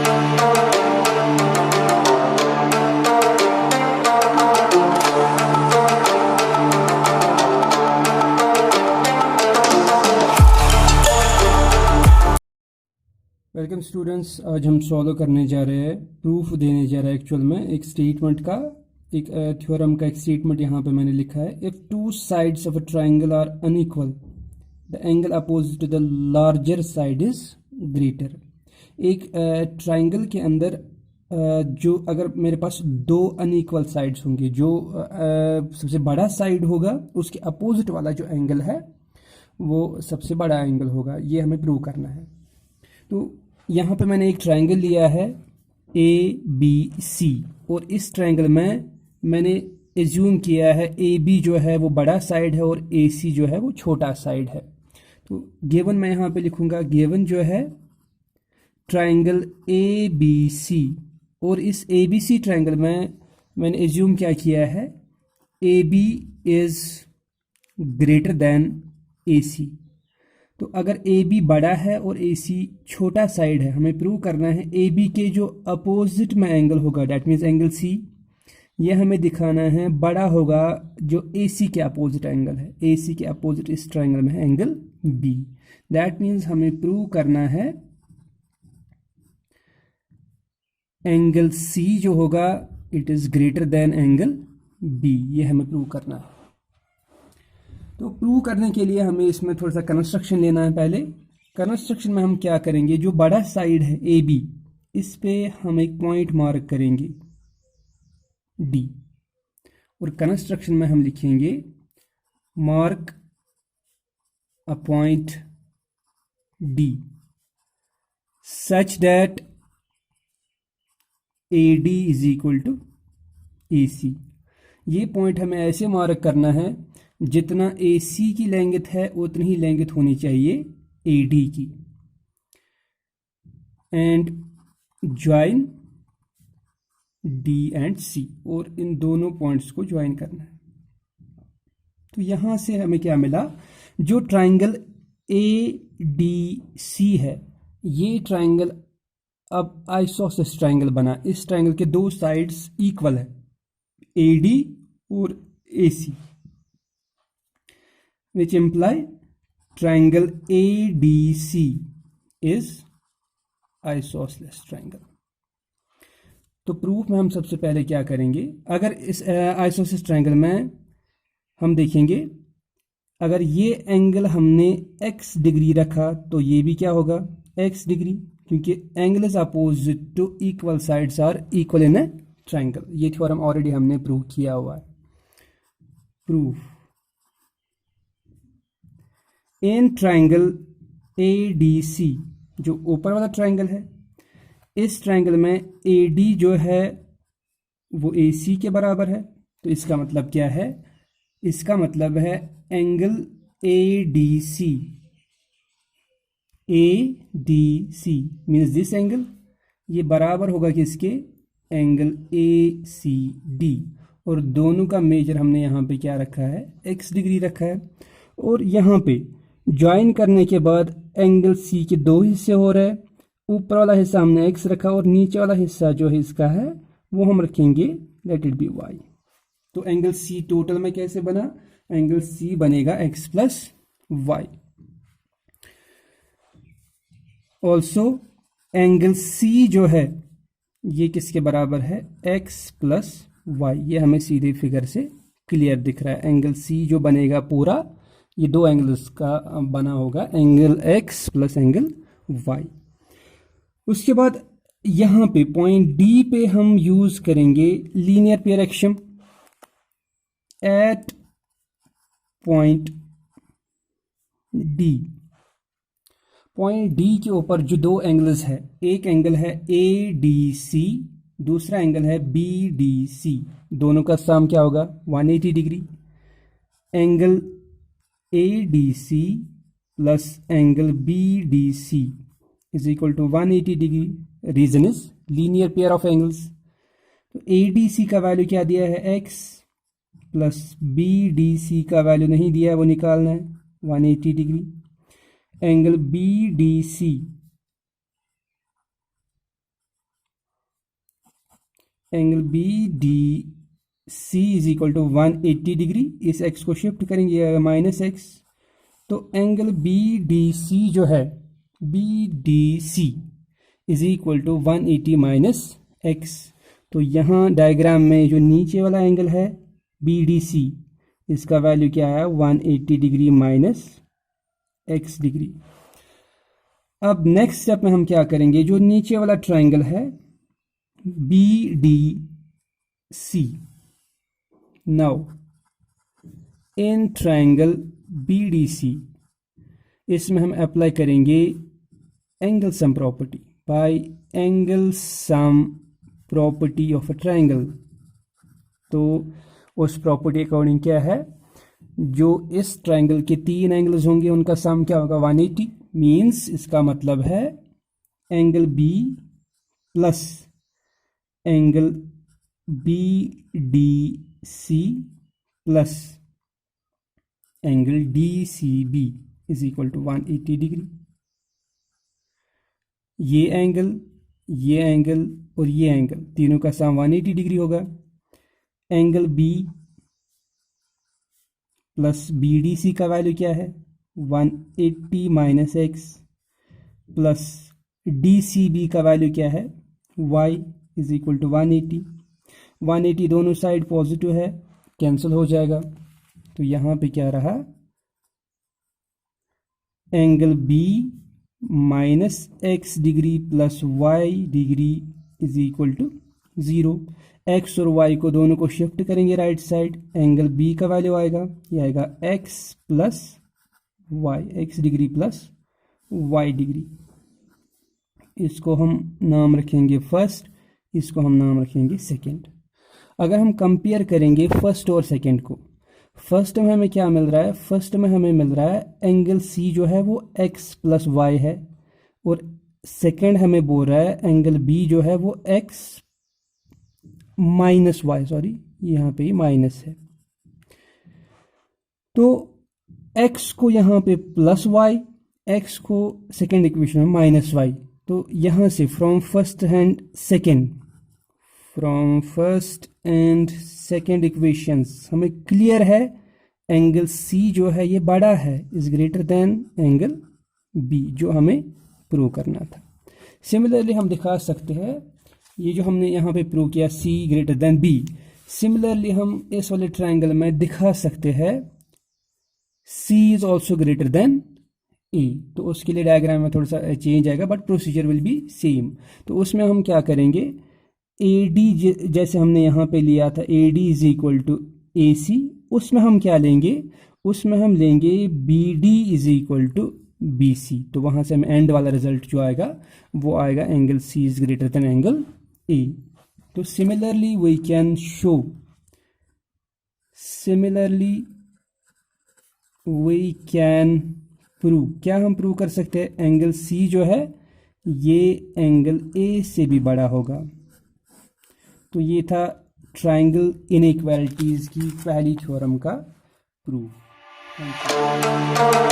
Welcome students, आज हम solve करने जा रहे हैं, प्रूफ देने जा रहे हैं एक्चुअल में एक स्टेटमेंट का, एक थ्योरम का एक स्टेटमेंट यहाँ पे मैंने लिखा है। If two sides of a triangle are unequal the angle opposite to the larger side is greater. एक ट्राइंगल के अंदर जो अगर मेरे पास दो अनइक्वल साइड्स होंगे, जो सबसे बड़ा साइड होगा उसके अपोजिट वाला जो एंगल है वो सबसे बड़ा एंगल होगा। ये हमें प्रूव करना है। तो यहाँ पे मैंने एक ट्राइंगल लिया है ABC, और इस ट्राइंगल में मैंने एज्यूम किया है AB जो है वो बड़ा साइड है और AC जो है वो छोटा साइड है। तो गिवन मैं यहाँ पे लिखूंगा, गिवन जो है ट्राइंगल ABC, और इस ABC ट्राइंगल में मैंने एज्यूम क्या किया है, AB is greater then AC। तो अगर AB बड़ा है और AC छोटा साइड है, हमें प्रूव करना है AB के जो अपोजिट में एंगल होगा, डैट मीन्स एंगल C, ये हमें दिखाना है बड़ा होगा जो AC के अपोजिट एंगल है। AC के अपोजिट इस ट्राइंगल में है एंगल B। दैट मीन्स हमें प्रूव करना है एंगल C जो होगा it is greater than angle B। ये हमें प्रूव करना है। तो प्रूव करने के लिए हमें इसमें थोड़ा सा कंस्ट्रक्शन लेना है। पहले कंस्ट्रक्शन में हम क्या करेंगे, जो बड़ा साइड है AB, इस पे हम एक पॉइंट मार्क करेंगे D, और कंस्ट्रक्शन में हम लिखेंगे mark a point D such that AD is equal to AC। ये पॉइंट हमें ऐसे मार्क करना है जितना AC की लेंथ है उतनी ही लेंथ होनी चाहिए AD की, and join D and C, और इन दोनों पॉइंट्स को ज्वाइन करना है। तो यहां से हमें क्या मिला, जो ट्राइंगल ADC है, ये ट्राइंगल अब आइसोसेलेस ट्राइंगल बना। इस ट्राइंगल के दो साइड्स इक्वल है, AD और AC, which imply triangle ADC is isosceles triangle। तो प्रूफ में हम सबसे पहले क्या करेंगे, अगर इस आइसोसेलेस ट्राइंगल में हम देखेंगे, अगर ये एंगल हमने x डिग्री रखा तो ये भी क्या होगा x डिग्री, क्योंकि angle is opposite to equal sides are equal in a triangle. ये थ्योरम ऑलरेडी हमने प्रूव किया हुआ है। प्रूफ इन ट्राइंगल ADC, जो ऊपर वाला ट्राइंगल है, इस ट्राइंगल में AD जो है वो AC के बराबर है। तो इसका मतलब क्या है, इसका मतलब है angle ADC means this angle, ये बराबर होगा किसके, एंगल ACD, और दोनों का मेजर हमने यहाँ पे क्या रखा है, x डिग्री रखा है। और यहाँ पे ज्वाइन करने के बाद एंगल C के दो हिस्से हो रहे हैं, ऊपर वाला हिस्सा हमने x रखा और नीचे वाला हिस्सा जो है इसका है वो हम रखेंगे लेट इट बी y। तो एंगल C टोटल में कैसे बना, एंगल C बनेगा x plus y। Also angle C जो है ये किसके बराबर है, x प्लस y। ये हमें सीधे फिगर से क्लियर दिख रहा है। एंगल C जो बनेगा पूरा, ये दो एंगल्स का बना होगा, angle x plus angle y। उसके बाद यहाँ पे पॉइंट D पे हम यूज करेंगे linear pair action. At point D, point D के ऊपर जो दो एंगल्स है, एक एंगल है ADC, दूसरा एंगल है BDC, दोनों का सम क्या होगा 180 degree. Angle ADC plus angle BDC is equal to 180 degree. Reason is linear pair of angles. तो ADC का वैल्यू क्या दिया है x, प्लस BDC का वैल्यू नहीं दिया है, वो निकालना है 180 degree. Angle BDC angle B D C is equal to 180 degree, इस एक्स को शिफ्ट करेंगे माइनस एक्स, तो एंगल बी डी सी जो है, B D C is equal to 180 minus x. तो यहाँ डायग्राम में जो नीचे वाला एंगल है बी डी सी, इसका वैल्यू क्या है 180 डिग्री माइनस एक्स डिग्री। अब नेक्स्ट स्टेप में हम क्या करेंगे, जो नीचे वाला ट्राइंगल है B D C, now in triangle B D C, इसमें हम अप्लाई करेंगे angle sum property, by angle sum property of a triangle. तो उस प्रॉपर्टी अकॉर्डिंग क्या है, जो इस ट्राइंगल के 3 एंगल्स होंगे उनका सम क्या होगा 180, मीन्स इसका मतलब है angle B plus angle B D C plus angle D C B is equal to 180 degree. ये एंगल और ये एंगल तीनों का सम 180 डिग्री होगा। Angle B plus B D C का वैल्यू क्या है 180 minus x, plus D C B का वैल्यू क्या है y इज इक्वल टू 180 दोनों साइड पॉजिटिव है, कैंसिल हो जाएगा। तो यहाँ पे क्या रहा, angle B minus x degree plus y degree is equal to 0। X और वाई को दोनों को शिफ्ट करेंगे राइट साइड, एंगल बी का वैल्यू आएगा, ये आएगा x plus y, x degree plus y degree. इसको हम नाम रखेंगे फर्स्ट, इसको हम नाम रखेंगे सेकंड। अगर हम कंपेयर करेंगे फर्स्ट और सेकंड को, फर्स्ट में हमें क्या मिल रहा है, फर्स्ट में हमें मिल रहा है एंगल सी जो है वो x प्लस वाई है, और सेकंड हमें बोल रहा है एंगल बी जो है वो x माइनस वाई, सॉरी यहाँ पे माइनस है। तो x को यहाँ पे प्लस वाई, x को सेकंड इक्वेशन में माइनस वाई। तो यहाँ से from first and second equations हमें क्लियर है एंगल C जो है ये बड़ा है, is greater than angle B, जो हमें प्रूव करना था। सिमिलरली हम दिखा सकते हैं, ये जो हमने यहाँ पे प्रूव किया C greater than B, similarly हम इस वाले ट्राइंगल में दिखा सकते हैं C is also greater than A। तो उसके लिए डायग्राम में थोड़ा सा चेंज आएगा, but procedure will be same. तो उसमें हम क्या करेंगे, AD जैसे हमने यहाँ पे लिया था AD is equal to AC, उसमें हम क्या लेंगे, उसमें हम लेंगे BD is equal to BC। तो वहाँ से हमें एंड वाला रिजल्ट जो आएगा वो आएगा angle C is greater than angle A। तो similarly we can show, similarly we can prove, क्या हम प्रूव कर सकते हैं, एंगल C जो है ये एंगल A से भी बड़ा होगा। तो ये था ट्राइंगल इनइक्वालिटीज की पहली थ्योरम का प्रूफ। Thank you.